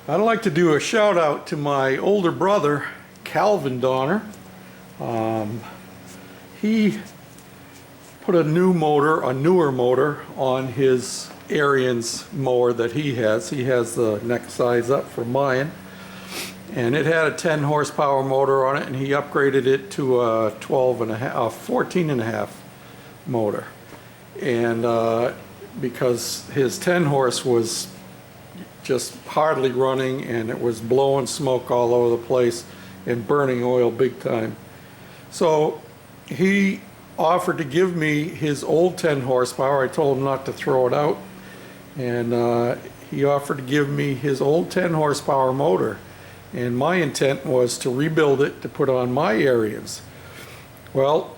I'd like to do a shout out to my older brother, Calvin Donner. He put a newer motor on his Ariens mower that he has. He has the next size up for mine. And it had a 10 horsepower motor on it, and he upgraded it to a 14 and a half motor. And because his 10 horse was just hardly running, and it was blowing smoke all over the place and burning oil big time. So he offered to give me his old 10 horsepower. I told him not to throw it out. And he offered to give me his old 10 horsepower motor. And my intent was to rebuild it to put on my Ariens. Well,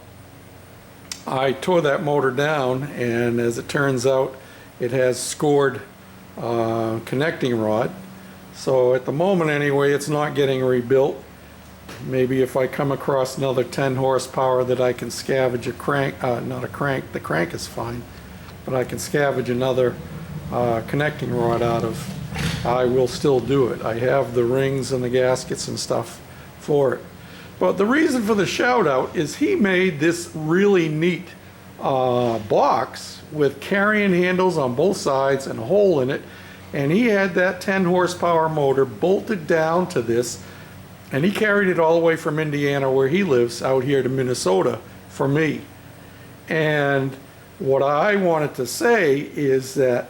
I tore that motor down, and as it turns out, it has scored connecting rod. So at the moment anyway, it's not getting rebuilt. Maybe if I come across another 10 horsepower that I can scavenge a crank, not a crank, the crank is fine, but I can scavenge another connecting rod out of, I will still do it. I have the rings and the gaskets and stuff for it. But the reason for the shout out is he made this really neat box with carrying handles on both sides and a hole in it, and he had that 10 horsepower motor bolted down to this, and he carried it all the way from Indiana, where he lives, out here to Minnesota for me. And what I wanted to say is that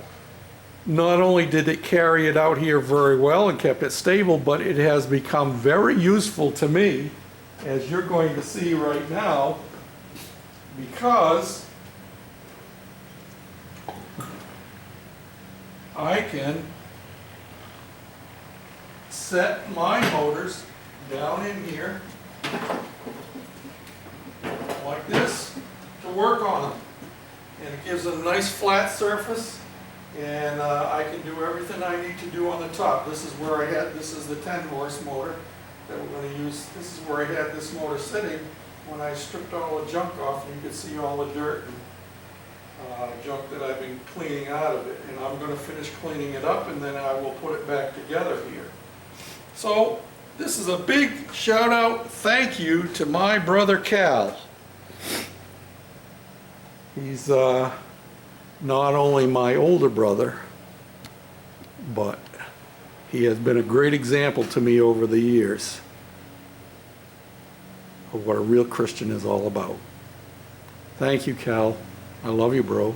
not only did it carry it out here very well and kept it stable, but it has become very useful to me, as you're going to see right now, because I can set my motors down in here like this to work on them. And it gives them a nice flat surface, and I can do everything I need to do on the top. This is where this is the 10 horse motor that we're going to use. This is where I had this motor sitting when I stripped all the junk off, and you can see all the dirt and junk that I've been cleaning out of it. And I'm going to finish cleaning it up, and then I will put it back together here. So this is a big shout out, thank you to my brother Cal. He's not only my older brother, but he has been a great example to me over the years of what a real Christian is all about. Thank you, Cal. I love you, bro.